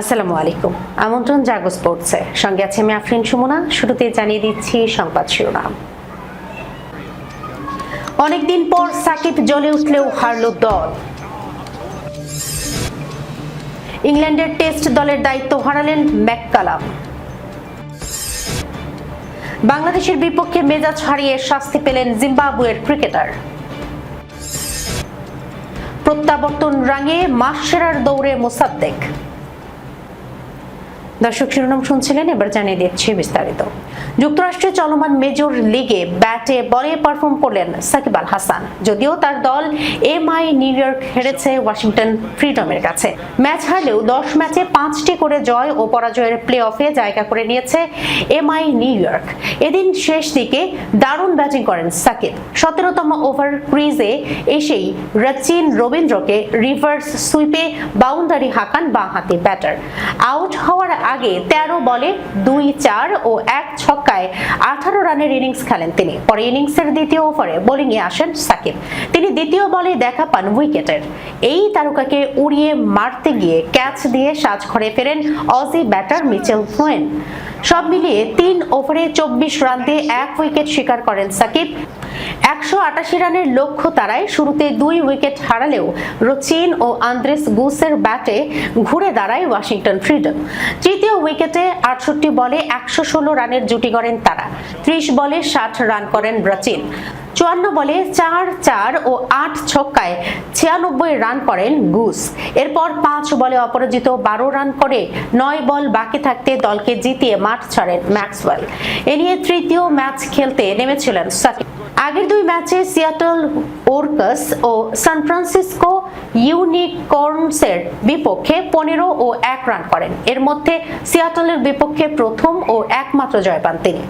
আসসালামু আলাইকুম। আমন্ত্রণ জাগো স্পোর্টসে, সঙ্গে আছে আমি আফরিন সুমনা। শুরুতে জানিয়ে দিচ্ছি সংবাদ শিরোনাম। অনেকদিন পর সাকিব জ্বলে উঠলেও হারল দল। ইংল্যান্ডের টেস্ট দলের দায়িত্ব হারালেন ম্যাককালাম। বাংলাদেশের বিপক্ষে মেজাজ হারিয়ে শাস্তি পেলেন জিম্বাবুয়ের ক্রিকেটার। প্রত্যাবর্তন রাঙিয়ে মাস সেরার দৌড়ে মোসাদ্দেক। দর্শক শিরোনাম শুনছিলেন, এবার জানিয়ে দিচ্ছি বিস্তারিত। যুক্তরাষ্ট্রে চলমান মেজর লিগে ব্যাটে বলে পারফর্ম করলেন সাকিব আল হাসান। যদিও তার দল এমআই নিউ ইয়র্ক হেরেছে ওয়াশিংটন ফ্রিডমের কাছে। ম্যাচ হারলেও 10 ম্যাচে 5টি করে জয় ও পরাজয়ের প্লে অফে জায়গা করে নিয়েছে এমআই নিউ ইয়র্ক। এদিন শেষ দিকে দারুণ ব্যাটিং করেন সাকিব। 17তম ওভার ক্রিজে এসেই রচিন রবীন্দ্রকে রিভার্স সুইপে বাউন্ডারি হাঁকান বাঁহাতি ব্যাটার। আউট হওয়ার আগে 13 বলে 2-4 ও 1 ছক্কায় 18 রানের ইনিংস খেলেন তিনি। পরে ইনিংসের দ্বিতীয় ওভারে বোলিংয়ে আসেন সাকিব। তিনি দ্বিতীয় বলে দেখা পান উইকেটের। এই তারকাকে উড়িয়ে মারতে গিয়ে ক্যাচ দিয়ে সাজঘরে ফেরেন অজি ব্যাটার মিচেল ফ্লোয়েন। সব মিলিয়ে 3 ওভারে 24 রান দিয়ে 1 উইকেট শিকার করেন সাকিব। 188 রানের লক্ষ্য তারায় শুরুতে 2 উইকেট হারালেও রচিন ও আন্দ্রেস গুসের ব্যাটে ঘুরে দাঁড়ায় ওয়াশিংটন ফ্রিডম। তৃতীয় উইকেটে 68 বলে 116 রানের জুটি গড়েন তারা। 30 বলে 60 রান করেন রচিন। 54 বলে 4-4 ও 8 ছক্কায় 96 রান করেন গুস। এরপর 5 বলে অপরাজিত 12 রান করে 9 বল বাকি থাকতে দলকে জিতিয়ে মাঠ ছাড়েন ম্যাক্সওয়েল। এ নিয়ে তৃতীয় ম্যাচ খেলতে নেমেছিলেন সাকিব। আগের 2 ম্যাচে সিয়াটল ওরকাস ও সান ফ্রান্সিসকো ইউনিকর্নসের বিপক্ষে 15 ও 1 রান করেন। এর মধ্যে সিয়াটলের বিপক্ষে প্রথম ও একমাত্র জয় পান তিনি।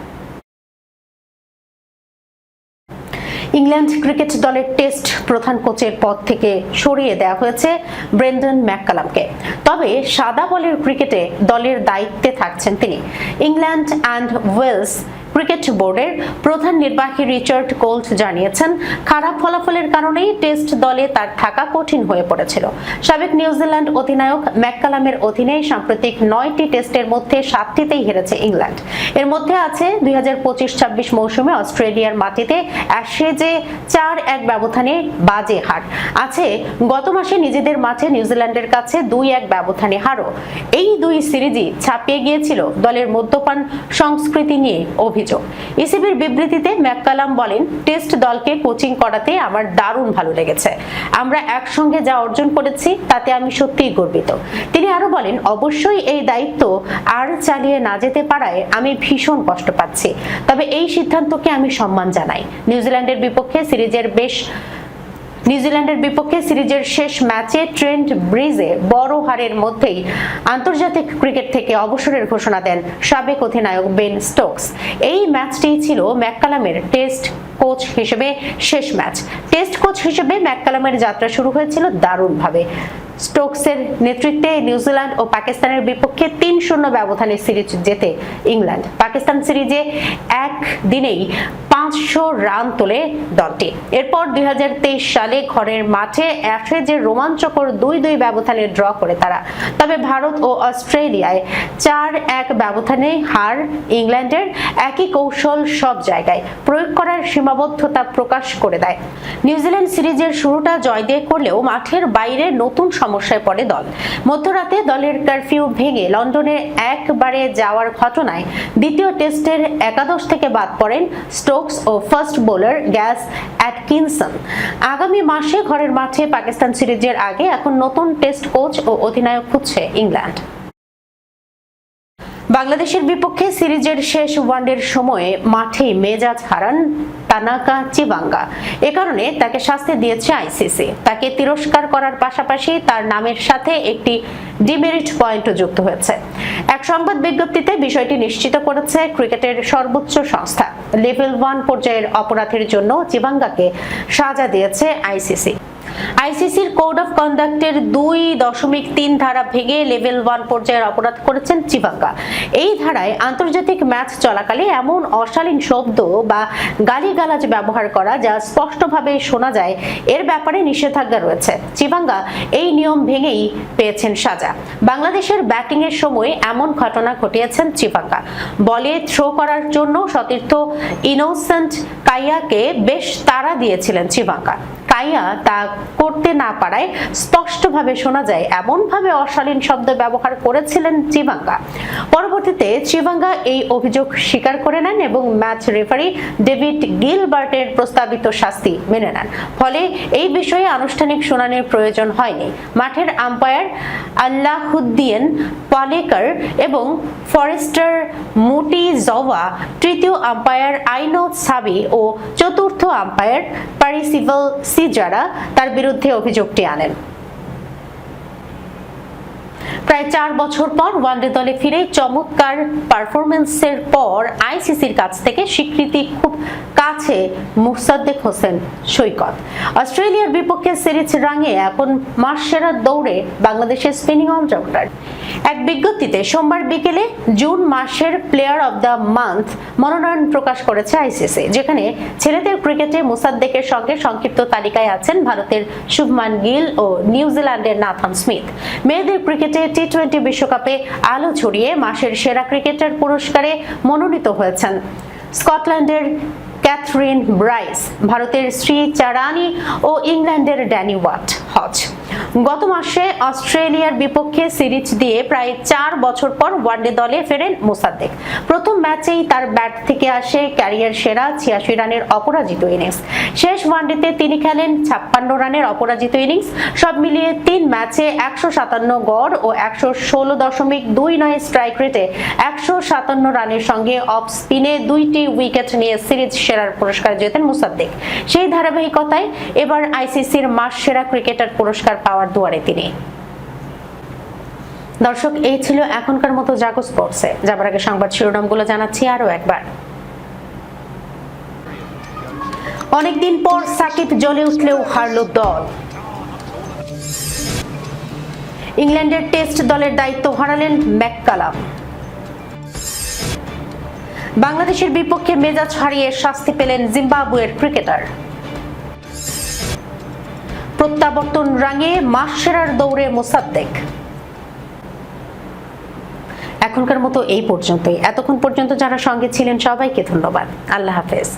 ইংল্যান্ড ক্রিকেট দলের টেস্ট প্রধান কোচের পদ থেকে সরিয়ে দেওয়া হয়েছে ব্রেন্ডন ম্যাককালামকে। তবে সাদা বলের ক্রিকেটে দলের দায়িত্বে থাকছেন তিনি। ইংল্যান্ড অ্যান্ড ওয়েলস ক্রিকেট বোর্ডের প্রধান নির্বাহী রিচার্ড কোল্ট জানিয়েছেন, খারাপ ফলাফলের কারণেই টেস্ট দলে তার থাকা কঠিন হয়ে পড়েছিল। সাবেক নিউজিল্যান্ড অধিনায়ক ম্যাককালামের অধীনে সাম্প্রতিক 9টি টেস্টের মধ্যে 7টিতেই হেরেছে ইংল্যান্ড। এর মধ্যে আছে 2025-26 মৌসুমে অস্ট্রেলিয়ার মাটিতে অ্যাশেজে 4-1 ব্যবধানে বাজে হার। আছে গত মাসে নিজেদের মাঠে নিউজিল্যান্ডের কাছে 2-1 ব্যবধানে হারও। এই 2 সিরিজই ছাপিয়ে গিয়েছিল দলের মদ্যপান সংস্কৃতি নিয়ে অভিযোগ। ইসিবির বিবৃতিতে ম্যাককালাম বলেন, টেস্ট দলকে কোচিং করাতে আমার দারুণ ভালো লেগেছে। আমরা একসঙ্গে যা অর্জন করেছি তাতে আমি সত্যিই গর্বিত। তিনি আরো বলেন, অবশ্যই এই দায়িত্ব আর চালিয়ে না যেতে পারায় আমি ভীষণ কষ্ট পাচ্ছি। তবে এই সিদ্ধান্তকে আমি সম্মান জানাই। নিউজিল্যান্ডের বিপক্ষে সিরিজের শেষ ম্যাচে ট্রেন্ট ব্রিজে বড় হারের মধ্যেই আন্তর্জাতিক ক্রিকেট থেকে অবসরের ঘোষণা দেন সাবেক অধিনায়ক বেন স্টোকস। এই ম্যাচটি ছিল ম্যাককালামের টেস্ট কোচ হিসেবে শেষ ম্যাচ। টেস্ট কোচ হিসেবে ম্যাককালামের যাত্রা শুরু হয়েছিল দারুণভাবে। স্টোকসের নেতৃত্বে নিউজিল্যান্ড ও পাকিস্তানের বিপক্ষে 3-0 ব্যবধানে সিরিজ জেতে ইংল্যান্ড। পাকিস্তান সিরিজে একদিনেই 500 রান তোলে দলটি। এরপর 2023 সালে ঘরের মাঠে অ্যাশেজে রোমাঞ্চকর 2-2 ব্যবধানে ড্র করে তারা। তবে ভারত ও অস্ট্রেলিয়ায় 4-1 ব্যবধানে হার ইংল্যান্ডের। একই কৌশল সব জায়গায় প্রয়োগ করার সীমাবদ্ধতা প্রকাশ করে দেয়। নিউজিল্যান্ড সিরিজের শুরুটা জয় দিয়ে করলেও মাঠের বাইরে নতুন সমস্যায় পড়ে দল। মধ্যরাতে দলের কারফিউ ভেঙে লন্ডনে একবারে যাওয়ার ঘটনায় দ্বিতীয় টেস্টের একাদশ থেকে বাদ পড়েন স্টোকস ও ফাস্ট বোলার গ্যাস অ্যাটকিনসন। আগামী মাসে ঘরের মাঠে পাকিস্তান সিরিজের আগে এখন নতুন টেস্ট কোচ ও অধিনায়ক খুঁজছে ইংল্যান্ড। বাংলাদেশের বিপক্ষে সিরিজের শেষ ওয়ানডের সময়ে মাঠেই মেজাজ হারান তানাকা চিবাঙ্গা। এ কারণে তাকে শাস্তি দিয়েছে আইসিসি। তাকে তিরস্কার করার পাশাপাশি তার নামের সাথে একটি ডিমেরিট পয়েন্টও যুক্ত হয়েছে। এক সংবাদ বিজ্ঞপ্তিতে বিষয়টি নিশ্চিত করেছে ক্রিকেটের সর্বোচ্চ সংস্থা। লেভেল 1 পর্যায়ের অপরাধের জন্য চিবাঙ্গাকে সাজা দিয়েছে আইসিসি। আইসিসির কোড অফ কন্ডাক্টের 2.3 ধারা ভেঙে লেভেল 1 পর্যায়ের অপরাধ করেছেন চিভাঙ্গা। এই ধারায় আন্তর্জাতিক ম্যাচ চলাকালে এমন অশালীন শব্দ বা গালিগালাজ ব্যবহার করা যা স্পষ্টভাবে শোনা যায় এর ব্যাপারে নিষেধাজ্ঞা রয়েছে। চিভাঙ্গা এই নিয়ম ভেঙেই পেয়েছেন সাজা। বাংলাদেশের ব্যাটিং এর সময় এমন ঘটনা ঘটিয়েছেন চিভাঙ্গা। বলে থ্রো করার জন্য সতীর্থ ইনোসেন্ট কাইয়াকে বেশ তাড়া দিয়েছিলেন চিভাঙ্গা। কাইয়া তা করতে না পারায় স্পষ্টভাবে শোনা যায় এমনভাবে অশালীন শব্দ ব্যবহার করেছিলেন চিভাঙ্গা। পরবর্তীতে চিভাঙ্গা এই অভিযোগ স্বীকার করে নেন এবং ম্যাচ রেফারি ডেভিড গিলবার্টের প্রস্তাবিত শাস্তি মেনে নেন। ফলে এই বিষয়ে আনুষ্ঠানিক শুনানির প্রয়োজন হয়নি। মাঠের আম্পায়ার আল্লাহুদ্দিন পালেকার এবং ফরেস্টার মুটিজওয়া, তৃতীয় আম্পায়ার আইনো সাবি ও চতুর্থ আম্পায়ার পারিসিভাল সিজারা তার বিরুদ্ধে অভিযোগটি আনেন। প্রায় 4 বছর পর ওয়ানডে দলে ফিরে চমৎকার পারফরম্যান্সের পর আইসিসির কাছ থেকে স্বীকৃতি খুব কাছে মুসাদ্দেক হোসেন সৈকত। অস্ট্রেলিয়ার বিপক্ষে সিরিজ রাঙে এখন মাস সেরা দৌড়ে বাংলাদেশের স্পিনিং অলরাউন্ডার। এক বিজ্ঞপ্তিতে সোমবার বিকেলে জুন মাসের প্লেয়ার অব দ্য মান্থ মনোনয়ন প্রকাশ করেছে আইসিসি, যেখানে ছেলেদের ক্রিকেটে মুসাদ্দেকের সঙ্গে সংক্ষিপ্ত তালিকায় আছেন ভারতের শুভমান গিল ও নিউজিল্যান্ডের নাথান স্মিথ। মেয়েদের ক্রিকেটে টি-20 বিশ্বকাপে আলো ছড়িয়ে মাসের সেরা ক্রিকেটার পুরস্কারে মনোনীত হয়েছেন স্কটল্যান্ডের ক্যাথরিন ব্রাইস, ভারতের শ্রী চারানি ও ইংল্যান্ডের ড্যানি ওয়াট হজ। গত মাসে অস্ট্রেলিয়ার বিপক্ষে সিরিজ দিয়ে প্রায় 4 বছর পর ওয়ানডে দলে ফেরেন মুসাদ্দেক। প্রথম ম্যাচেই তার ব্যাট থেকে আসে ক্যারিয়ার সেরা 86 রানের অপরাজিত ইনিংস। শেষ ওয়ানডেতে তিনি খেলেন 56 রানের অপরাজিত ইনিংস। সব মিলিয়ে 3 ম্যাচে 157 গড় ও 116.29 স্ট্রাইক রেটে 157 রানের সঙ্গে অফ স্পিনে 2টি উইকেট নিয়ে সিরিজ সেরার পুরস্কার জেতেন মুসাদ্দেক। সেই ধারাবাহিকতায় এবার আইসিসির মাস সেরা ক্রিকেটার পুরস্কার পাওয়ার দুয়ারে তিনি। দর্শক, এই ছিল এখনকার মতো জাগো স্পোর্টসে। যাবার আগে সংবাদ শিরোনামগুলো জানাচ্ছি আরো একবার। অনেকদিন পর সাকিব জ্বলে উঠলেও হারল দল। ইংল্যান্ডের টেস্ট দলের দায়িত্ব হারালেন ম্যাককালাম। বাংলাদেশের বিপক্ষে মেজাজ হারিয়ে শাস্তি পেলেন জিম্বাবুয়ের ক্রিকেটার। প্রত্যাবর্তন রাঙে মাস সেরার দৌড়ে মোসাদ্দেক। এখনকার মতো এই পর্যন্তই। এতক্ষণ পর্যন্ত যারা সঙ্গে ছিলেন সবাইকে ধন্যবাদ। আল্লাহ হাফেজ।